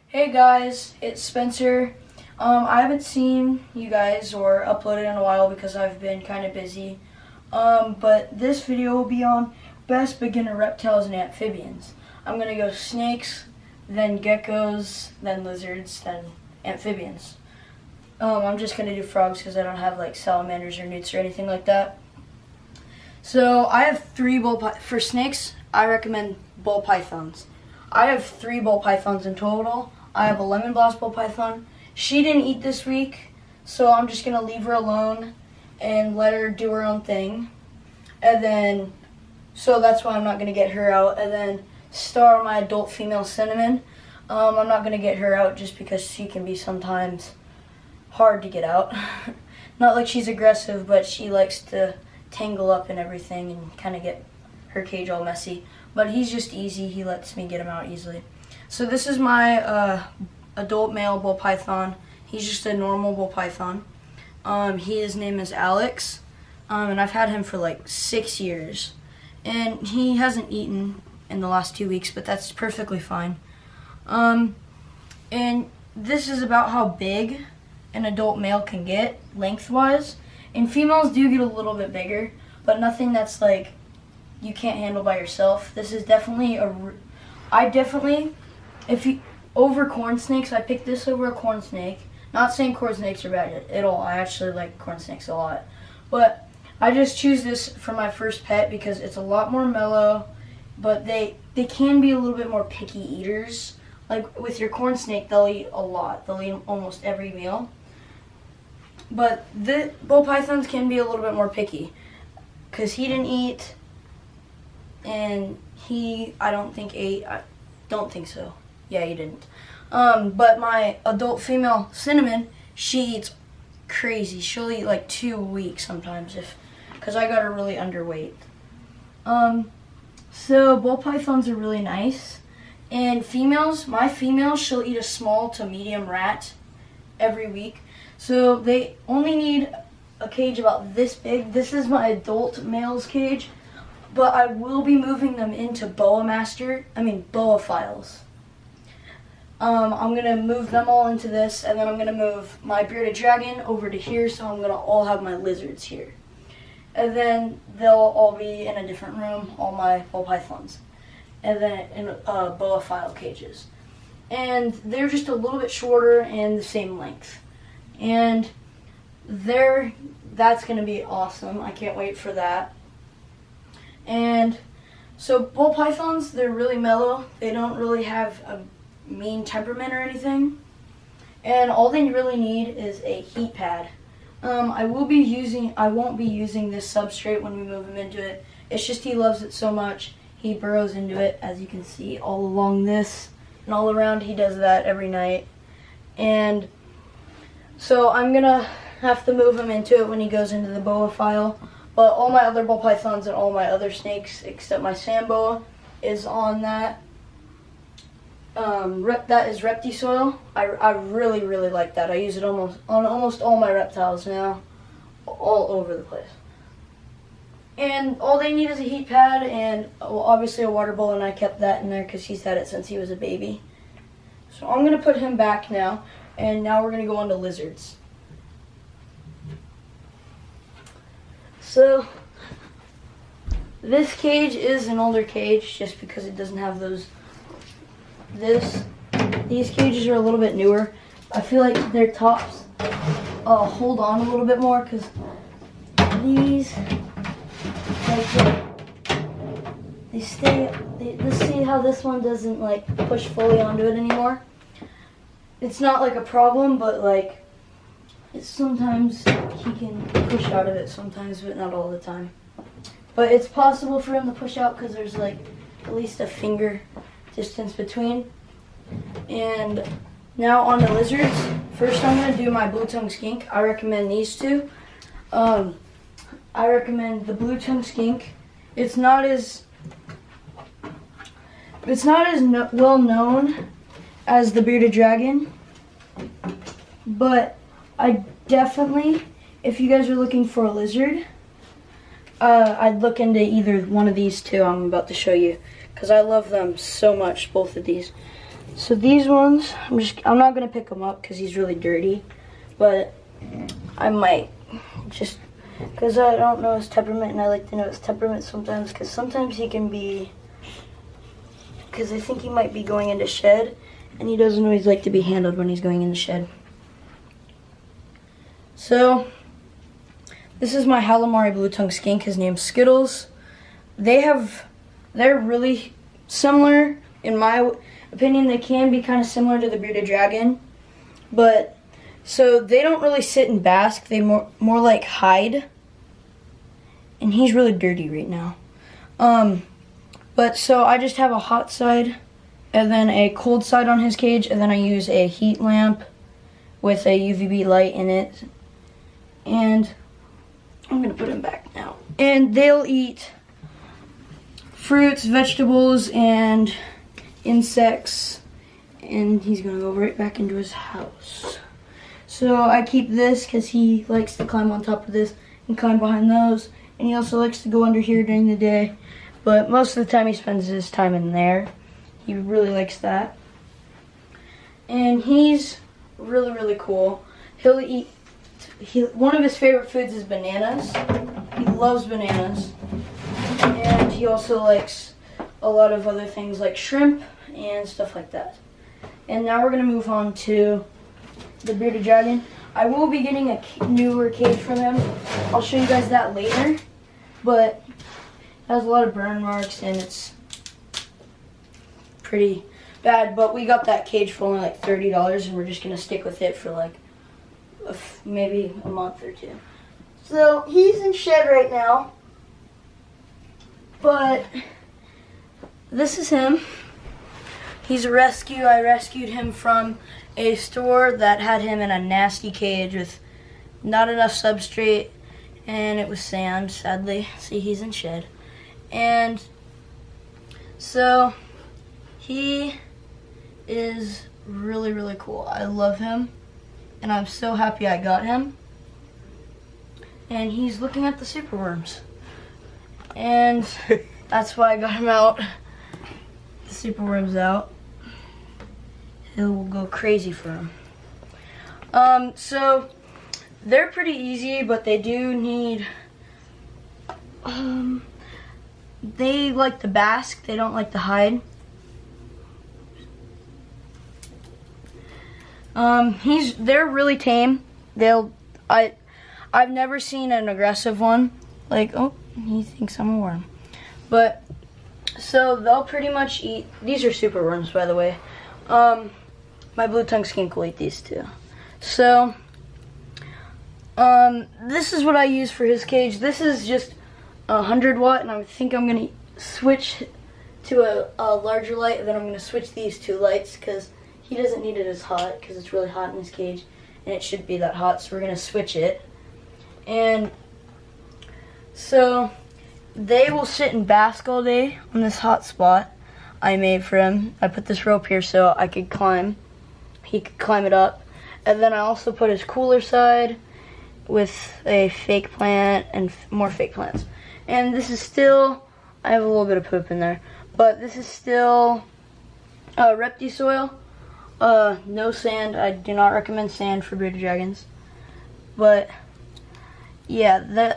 Hey guys, it's Spencer. I haven't seen you guys or uploaded in a while because I've been kind of busy. But this video will be on best beginner reptiles and amphibians. I'm going to go snakes, then geckos, then lizards, then amphibians. I'm just going to do frogs because I don't have like salamanders or newts or anything like that. So I have for snakes, I recommend ball pythons. I have 3 ball pythons in total. I have a lemon blossom ball python. She didn't eat this week, so I'm just gonna leave her alone and let her do her own thing. And then, so that's why I'm not gonna get her out. And then Star, my adult female cinnamon, I'm not gonna get her out just because she can be sometimes hard to get out. Not like she's aggressive, but she likes to tangle up and everything and kind of get her cage all messy. But he's just easy. He lets me get him out easily. So this is my adult male bull python. He's just a normal bull python. His name is Alex, and I've had him for like 6 years. And he hasn't eaten in the last 2 weeks, but that's perfectly fine. And this is about how big an adult male can get lengthwise. And females do get a little bit bigger, but nothing that's like you can't handle by yourself. This is definitely over corn snakes, I picked this over a corn snake. Not saying corn snakes are bad at all. I actually like corn snakes a lot. But I just choose this for my first pet because it's a lot more mellow, but they can be a little bit more picky eaters. Like with your corn snake, they'll eat a lot. They'll eat almost every meal. But the bull pythons can be a little bit more picky because he didn't eat, and I don't think ate. I don't think so. Yeah, he didn't. But my adult female cinnamon, she eats crazy. She'll eat like 2 weeks sometimes because I got her really underweight. So bull pythons are really nice. And my females, she'll eat a small to medium rat every week. So they only need a cage about this big. This is my adult male's cage. But I will be moving them into boa files. I'm going to move them all into this, and then I'm going to move my bearded dragon over to here, so I'm going to all have my lizards here. And then they'll all be in a different room, all my ball pythons. And then in boa file cages. And they're just a little bit shorter and the same length. And that's going to be awesome. I can't wait for that. And so bull pythons, they're really mellow. They don't really have a mean temperament or anything. And all they really need is a heat pad. I won't be using this substrate when we move him into it. It's just he loves it so much. He burrows into it, as you can see, all along this and all around. He does that every night. And so I'm gonna have to move him into it when he goes into the boa file. But all my other ball pythons and all my other snakes, except my sand boa, is on that. That is Reptisoil. I really, really like that. I use it on almost all my reptiles now, all over the place. And all they need is a heat pad and obviously a water bowl, and I kept that in there because he's had it since he was a baby. So I'm going to put him back now, and now we're going to go on to lizards. So this cage is an older cage just because it doesn't have these cages are a little bit newer. I feel like their tops hold on a little bit more because these, they stay. Let's see how this one doesn't like push fully onto it anymore. It's not like a problem, but like sometimes he can push out of it sometimes, but not all the time. But it's possible for him to push out because there's like at least a finger distance between. And now on the lizards. First I'm going to do my blue-tongued skink. I recommend these two. I recommend the blue-tongued skink. It's not as well known as the bearded dragon, but I definitely, if you guys are looking for a lizard, I'd look into either one of these two I'm about to show you because I love them so much, both of these. So these ones, I'm not gonna pick him up because he's really dirty, but I might, just because I don't know his temperament, and I like to know his temperament sometimes, because sometimes he can be, because I think he might be going into shed, and he doesn't always like to be handled when he's going in the shed. So this is my Halimari blue-tongued skink. His name's Skittles. They're really similar, in my opinion. They can be kind of similar to the bearded dragon, but so they don't really sit and bask. They more like hide, and he's really dirty right now. But so I just have a hot side and then a cold side on his cage, and then I use a heat lamp with a UVB light in it, and I'm gonna put him back now. And they'll eat fruits, vegetables, and insects, and he's gonna go right back into his house. So I keep this because he likes to climb on top of this and climb behind those, and he also likes to go under here during the day, but most of the time he spends his time in there. He really likes that. And he's really, really cool. He'll eat, one of his favorite foods is bananas. He loves bananas. And he also likes a lot of other things like shrimp and stuff like that. And now we're going to move on to the bearded dragon. I will be getting a newer cage from him. I'll show you guys that later. But it has a lot of burn marks and it's pretty bad. But we got that cage for only like $30, and we're just going to stick with it for like maybe a month or two. So he's in shed right now. But this is him. He's a rescue. I rescued him from a store that had him in a nasty cage with not enough substrate, and it was sand, sadly. See, he's in shed. And so he is really, really cool. I love him, and I'm so happy I got him. And he's looking at the superworms. And that's why I got him out. The superworm's out. He'll go crazy for him. So they're pretty easy, but they do need, they like to bask, they don't like to hide. They're really tame. I've never seen an aggressive one. Like, oh, he thinks I'm a worm. But, so they'll pretty much eat, these are super worms, by the way. My blue-tongued skink will eat these too. So, this is what I use for his cage. This is just 100 watt, and I think I'm gonna switch to a larger light, and then I'm gonna switch these two lights because he doesn't need it as hot because it's really hot in his cage, and it should be that hot, so we're gonna switch it. And so they will sit and bask all day on this hot spot I made for him. I put this rope here so I could climb. He could climb it up. And then I also put his cooler side with a fake plant and more fake plants. And this is still, I have a little bit of poop in there, but this is still reptile soil. No sand. I do not recommend sand for bearded dragons. But yeah,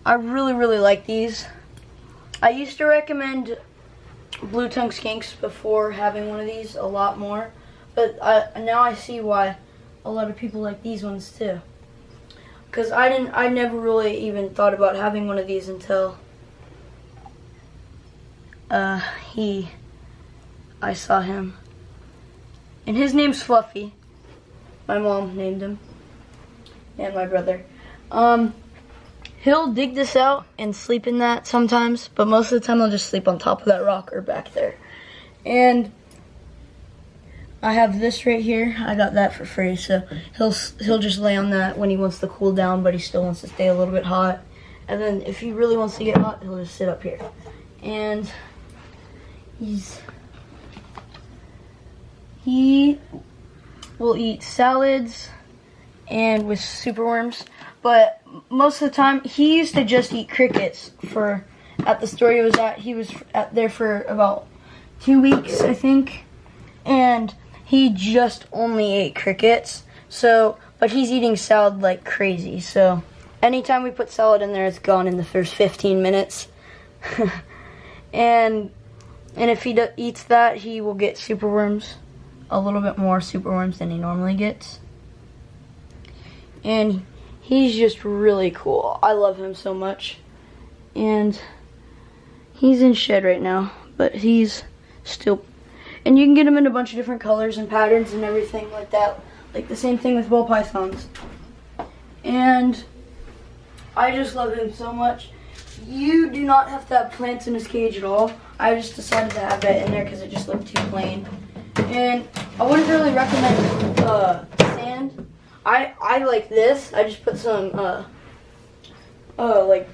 I really, really like these. I used to recommend blue-tongued skinks before having one of these a lot more, but now I see why a lot of people like these ones too. Because I never really even thought about having one of these until I saw him. And his name's Fluffy. My mom named him. And my brother. He'll dig this out and sleep in that sometimes, but most of the time he'll just sleep on top of that rock or back there. And I have this right here. I got that for free, so he'll just lay on that when he wants to cool down, but he still wants to stay a little bit hot. And then if he really wants to get hot, he'll just sit up here. And he will eat salads and with superworms, but most of the time he used to just eat crickets. At the store he was at there for about 2 weeks, I think. and he just only ate crickets. So, but he's eating salad like crazy. So, anytime we put salad in there, it's gone in the first 15 minutes. and if he eats that, he will get superworms, a little bit more superworms than he normally gets. And he's just really cool. I love him so much. And he's in shed right now, but he's still, and you can get him in a bunch of different colors and patterns and everything like that. Like the same thing with ball pythons. And I just love him so much. You do not have to have plants in his cage at all. I just decided to have that in there because it just looked too plain. And I wouldn't really recommend sand. I like this. I just put some like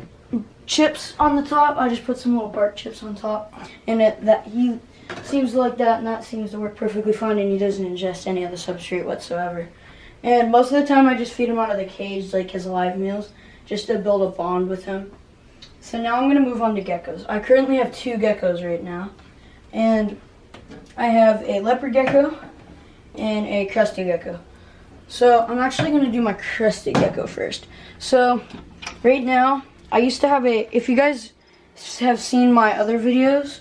chips on the top. I just put some little bark chips on top, and he seems to like that, and that seems to work perfectly fine, and he doesn't ingest any other substrate whatsoever. And most of the time I just feed him out of the cage, like his live meals, just to build a bond with him. So now I'm going to move on to geckos. I currently have 2 geckos right now, and I have a leopard gecko and a crested gecko. So I'm actually going to do my crested gecko first. So right now, I used to have if you guys have seen my other videos,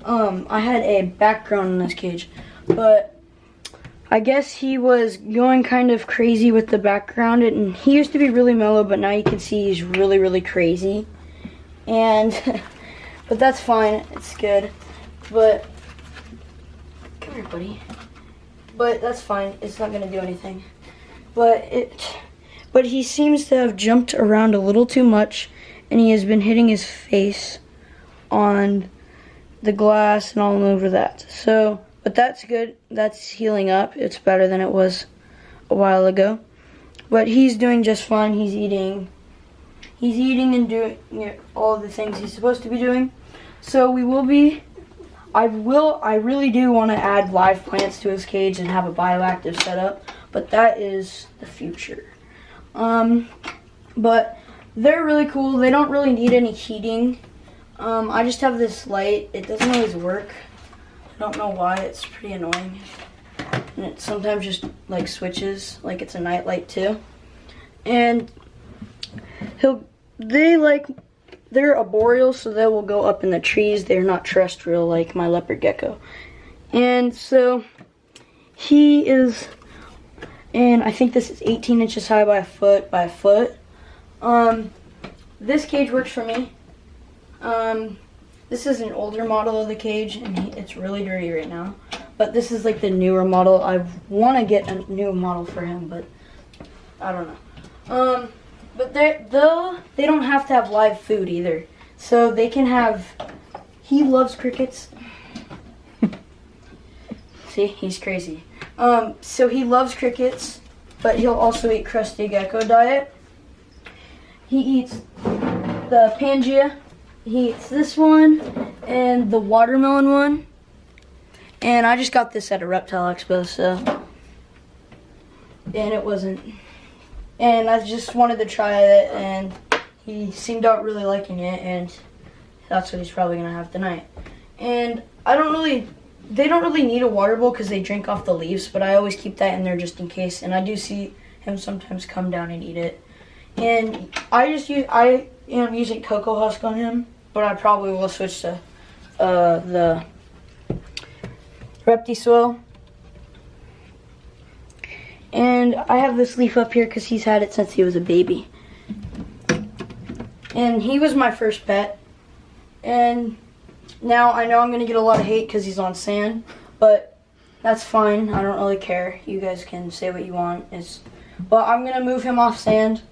I had a background in this cage, but I guess he was going kind of crazy with the background, and he used to be really mellow, but now you can see he's really, really crazy. And, but that's fine, it's good, but, come here, buddy. But that's fine, it's not going to do anything. But he seems to have jumped around a little too much, and he has been hitting his face on the glass and all over that. So, but that's good. That's healing up. It's better than it was a while ago. But he's doing just fine. He's eating and doing all the things he's supposed to be doing. So I really do want to add live plants to his cage and have a bioactive setup, but that is the future. But they're really cool. They don't really need any heating. I just have this light. It doesn't always work. I don't know why. It's pretty annoying. And it sometimes just like switches, like it's a night light too. And they're arboreal, so they will go up in the trees. They're not terrestrial like my leopard gecko. And so he is, and I think this is 18 inches high by a foot by a foot. This cage works for me. This is an older model of the cage, and it's really dirty right now. But this is like the newer model. I want to get a new model for him, but I don't know. But they don't have to have live food either. So they can have, he loves crickets. See, he's crazy. So he loves crickets, but he'll also eat crested gecko diet. He eats the Pangea. He eats this one and the watermelon one. And I just got this at a reptile expo, so. And it wasn't. And I just wanted to try it, and he seemed out really liking it, and that's what he's probably gonna have tonight. And they don't really need a water bowl because they drink off the leaves, but I always keep that in there just in case. And I do see him sometimes come down and eat it. And I am using cocoa husk on him, but I probably will switch to the Repti soil. And I have this leaf up here because he's had it since he was a baby. And he was my first pet. And now I know I'm going to get a lot of hate because he's on sand, but that's fine. I don't really care. You guys can say what you want. But I'm going to move him off sand.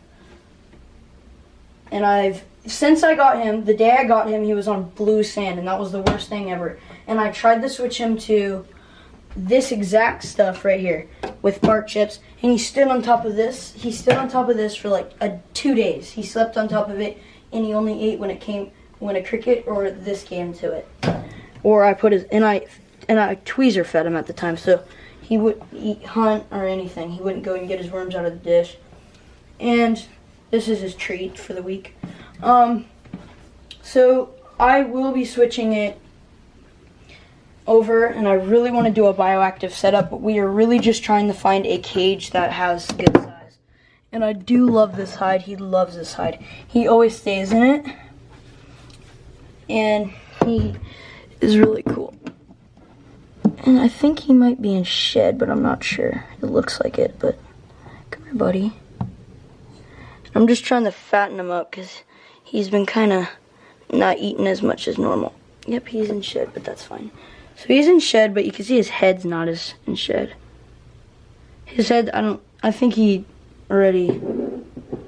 And since I got him, the day I got him, he was on blue sand, and that was the worst thing ever. And I tried to switch him to this exact stuff right here with bark chips, and he stood on top of this. He stood on top of this for like 2 days. He slept on top of it, and he only ate when a cricket or this came to it. Or I put and I tweezer fed him at the time, so he wouldn't hunt or anything. He wouldn't go and get his worms out of the dish. And this is his treat for the week. So I will be switching it over, and I really want to do a bioactive setup, but we are really just trying to find a cage that has good size. And I do love this hide. He loves this hide. He always stays in it, and he is really cool. And I think he might be in shed, but I'm not sure. It looks like it, but come here, buddy. I'm just trying to fatten him up because he's been kind of not eating as much as normal. Yep, he's in shed, but that's fine. So he's in shed, but you can see his head's not as in shed. His head, I think he already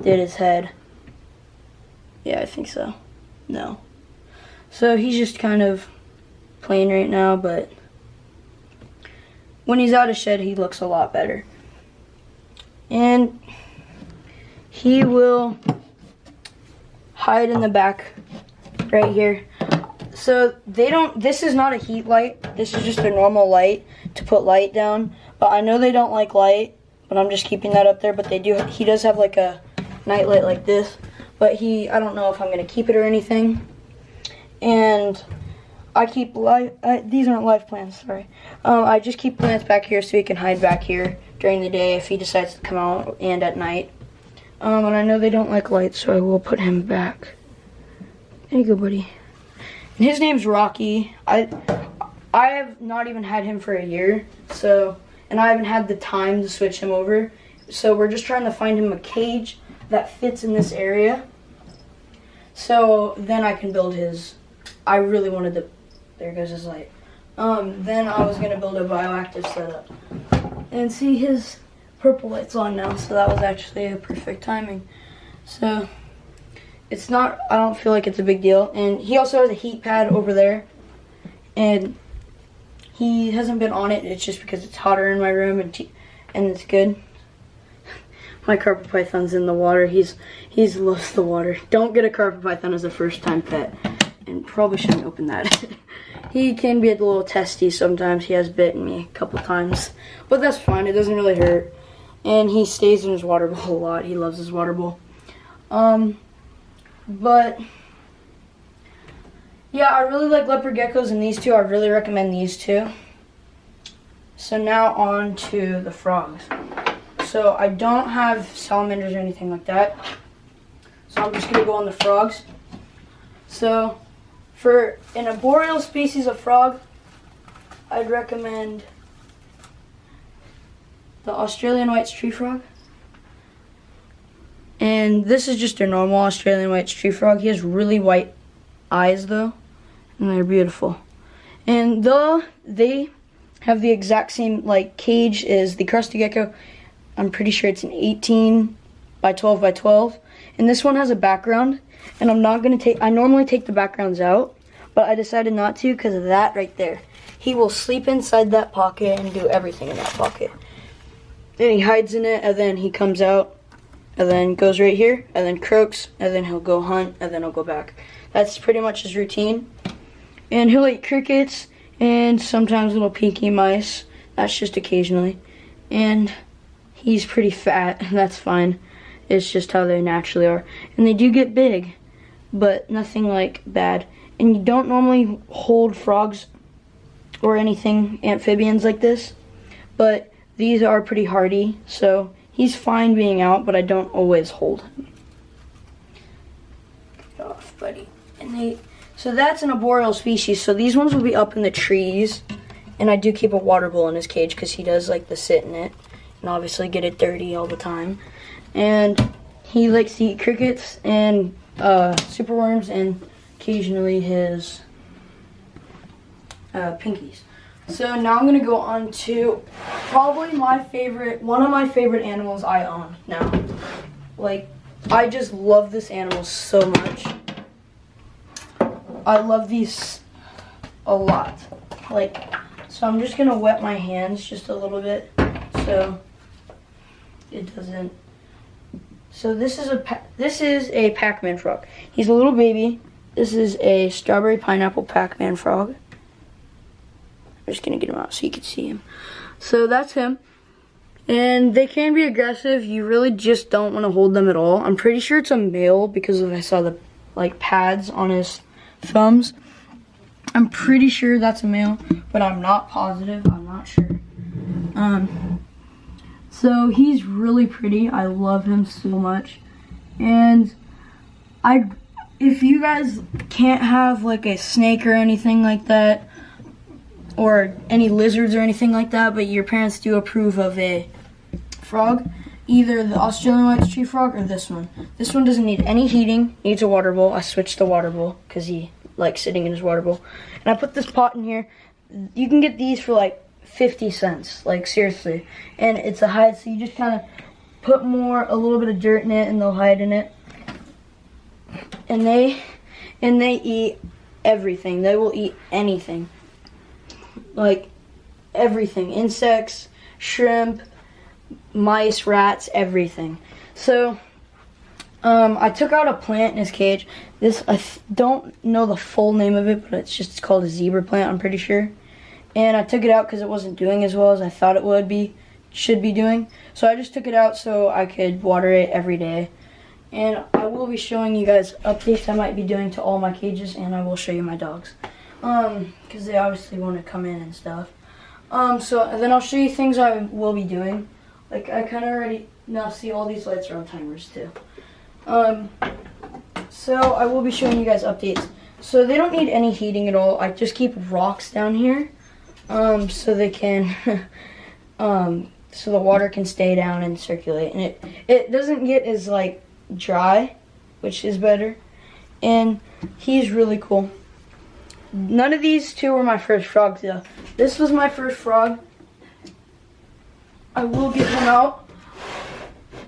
did his head. Yeah, I think so. No. So he's just kind of playing right now, but when he's out of shed, he looks a lot better. And he will hide in the back right here. So this is not a heat light. This is just a normal light to put light down. But I know they don't like light, but I'm just keeping that up there. But he does have like a night light like this. But I don't know if I'm going to keep it or anything. And I keep these aren't live plants, sorry. I just keep plants back here so he can hide back here during the day if he decides to come out, and at night. And I know they don't like light, so I will put him back. There you go, buddy. And his name's Rocky. I have not even had him for a year, and I haven't had the time to switch him over. So we're just trying to find him a cage that fits in this area. So then I can build his. I really wanted to. There goes his light. Then I was gonna build a bioactive setup. And see, his purple light's on now, so that was actually a perfect timing. So it's not, I don't feel like it's a big deal. And he also has a heat pad over there, and he hasn't been on it. It's just because it's hotter in my room, and it's good. My carpet python's in the water. He's loves the water. Don't get a carpet python as a first time pet, and probably shouldn't open that. He can be a little testy sometimes. He has bitten me a couple times, but that's fine. It doesn't really hurt. And he stays in his water bowl a lot. He loves his water bowl. But yeah, I really like leopard geckos, and these two, I really recommend these two. So now on to the frogs. So I don't have salamanders or anything like that. So I'm just gonna go on the frogs. So for an arboreal species of frog, I'd recommend the Australian white tree frog. And this is just a normal Australian white tree frog. He has really white eyes though, and they're beautiful. And though they have the exact same like cage as the crested gecko, I'm pretty sure it's an 18 by 12 by 12. And this one has a background, and I'm not gonna I normally take the backgrounds out, but I decided not to because of that right there. He will sleep inside that pocket and do everything in that pocket. Then he hides in it, and then he comes out, and then goes right here, and then croaks, and then he'll go hunt, and then he'll go back. That's pretty much his routine. And he'll eat crickets, and sometimes little pinky mice. That's just occasionally. And he's pretty fat, and that's fine. It's just how they naturally are. And they do get big, but nothing like bad. And you don't normally hold frogs or anything, amphibians like this, but these are pretty hardy, so he's fine being out, but I don't always hold him. Get off, buddy. So that's an arboreal species, so these ones will be up in the trees, and I do keep a water bowl in his cage because he does like to sit in it and obviously get it dirty all the time. And he likes to eat crickets and superworms and occasionally his pinkies. So now I'm gonna go on to probably one of my favorite animals I own now. Like, I just love this animal so much. I love these a lot. Like, so I'm just gonna wet my hands just a little bit so it doesn't. So this is a Pac-Man frog. He's a little baby. This is a strawberry pineapple Pac-Man frog. I'm just gonna get him out so you can see him. So that's him. And they can be aggressive. You really just don't want to hold them at all. I'm pretty sure it's a male because I saw the like pads on his thumbs. I'm pretty sure that's a male, but I'm not positive. I'm not sure. So he's really pretty. I love him so much. And if you guys can't have like a snake or anything like that, or any lizards or anything like that, but your parents do approve of a frog, either the Australian white tree frog or this one. This one doesn't need any heating, needs a water bowl. I switched the water bowl because he likes sitting in his water bowl. And I put this pot in here. You can get these for like 50 cents, like seriously. And it's a hide, so you just kind of put a little bit of dirt in it, and they'll hide in it. And they eat everything. They will eat anything. Like everything. Insects, shrimp, mice, rats, everything. So I took out a plant in his cage. This, I don't know the full name of it, but it's called a zebra plant, I'm pretty sure. And I took it out because it wasn't doing as well as I thought it should be doing. So I just took it out so I could water it every day. And I will be showing you guys updates I might be doing to all my cages, and I will show you my dogs. Because they obviously want to come in and stuff. So then I'll show you things I will be doing. Like, I kind of already now see all these lights are on timers too. So I will be showing you guys updates. So they don't need any heating at all. I just keep rocks down here, so they can, so the water can stay down and circulate. And it doesn't get as like dry, which is better. And he's really cool. None of these two were my first frogs though. This was my first frog. I will get him out.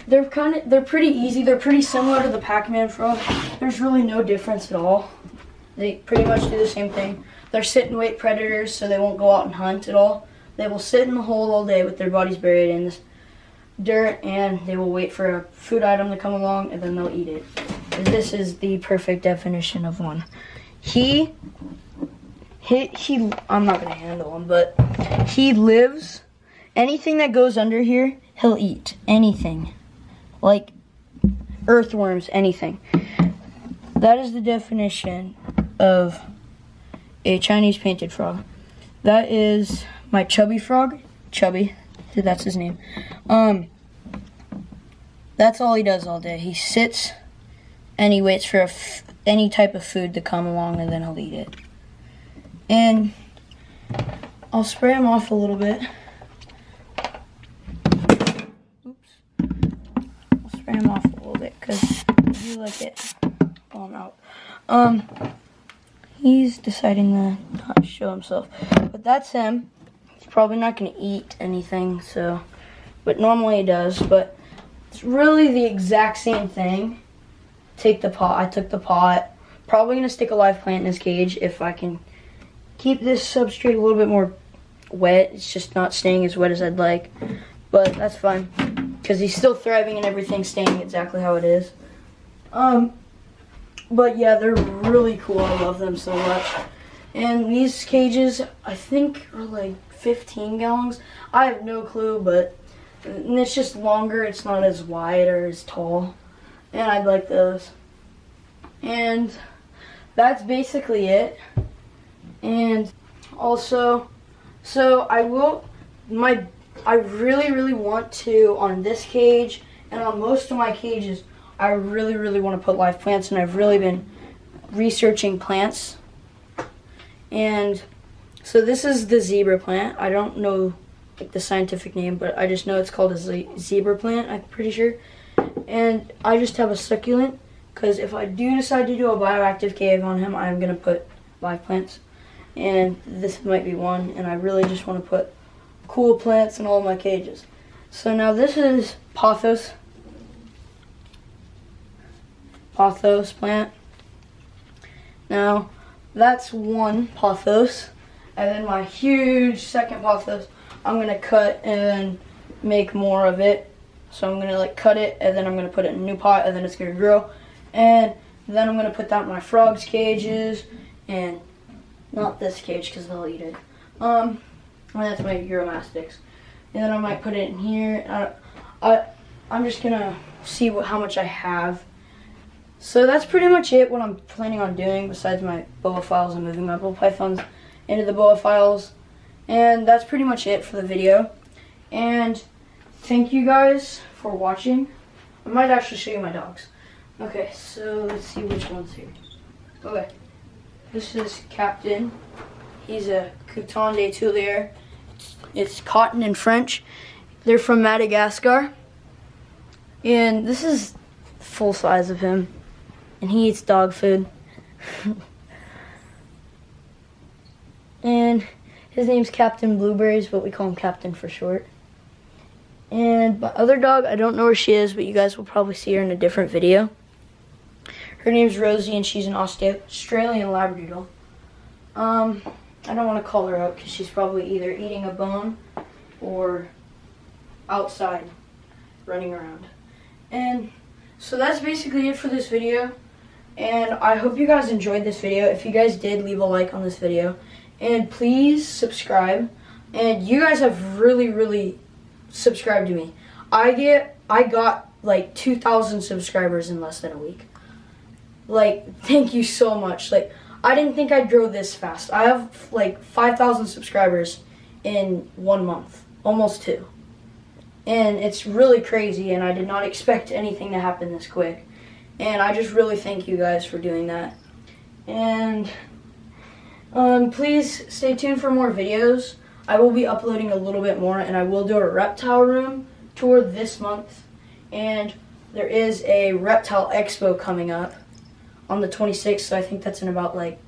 They're pretty easy. They're pretty similar to the Pac-Man frog. There's really no difference at all. They pretty much do the same thing. They're sit and wait predators, so they won't go out and hunt at all. They will sit in the hole all day with their bodies buried in this dirt, and they will wait for a food item to come along, and then they'll eat it. And this is the perfect definition of one. I'm not gonna handle him, but he lives. Anything that goes under here, he'll eat. Anything. Like earthworms, anything. That is the definition of a Chinese painted frog. That is my chubby frog. Chubby, that's his name. That's all he does all day. He sits and he waits for any type of food to come along, and then he'll eat it. And I'll spray him off a little bit. Oops. I'll spray him off a little bit because I do like it while I'm out. He's deciding to not show himself. But that's him. He's probably not going to eat anything, so, but normally he does. But it's really the exact same thing. Take the pot. I took the pot. Probably going to stick a live plant in his cage if I can keep this substrate a little bit more wet. It's just not staying as wet as I'd like, but that's fine because he's still thriving and everything's staying exactly how it is. But yeah, they're really cool. I love them so much. And these cages, I think, are like 15 gallons. I have no clue, but it's just longer. It's not as wide or as tall, and I'd like those. And that's basically it. And also, so I really want to, on this cage and on most of my cages, I really want to put live plants, and I've really been researching plants. And so this is the zebra plant. I don't know like the scientific name, but I just know it's called a zebra plant, I'm pretty sure. And I just have a succulent, because if I do decide to do a bioactive cave on him, I'm going to put live plants. And this might be one, and I really just want to put cool plants in all of my cages. So now this is pothos plant. Now that's one pothos, and then my huge second pothos I'm gonna cut and make more of it. So I'm gonna like cut it, and then I'm gonna put it in a new pot, and then it's gonna grow. And then I'm gonna put that in my frogs cages, and not this cage because they'll eat it. And that's my uromastics. And then I might put it in here. I'm just gonna see how much I have. So that's pretty much it, what I'm planning on doing besides my boa files and moving my ball pythons into the boa files. And that's pretty much it for the video. And thank you guys for watching. I might actually show you my dogs. Okay, so let's see which one's here. Okay, this is Captain. He's a Couton de Tulier. It's cotton in French. They're from Madagascar. And this is full size of him. And he eats dog food. And his name's Captain Blueberries, but we call him Captain for short. And my other dog, I don't know where she is, but you guys will probably see her in a different video. Her name's Rosie, and she's an Australian Labradoodle. I don't want to call her out because she's probably either eating a bone or outside running around. And so that's basically it for this video. And I hope you guys enjoyed this video. If you guys did, leave a like on this video. And please subscribe. And you guys have really subscribed to me. I got like 2,000 subscribers in less than a week. Like, thank you so much. Like, I didn't think I'd grow this fast. I have like 5,000 subscribers in 1 month, almost 2. And it's really crazy, and I did not expect anything to happen this quick. And I just really thank you guys for doing that. And please stay tuned for more videos. I will be uploading a little bit more, and I will do a reptile room tour this month. And there is a reptile expo coming up on the 26th, so I think that's in about like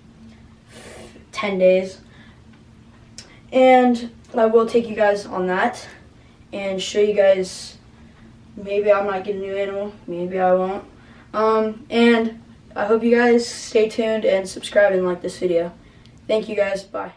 10 days. And I will take you guys on that and show you guys, maybe I might get a new animal, maybe I won't. And I hope you guys stay tuned and subscribe and like this video. Thank you guys, bye.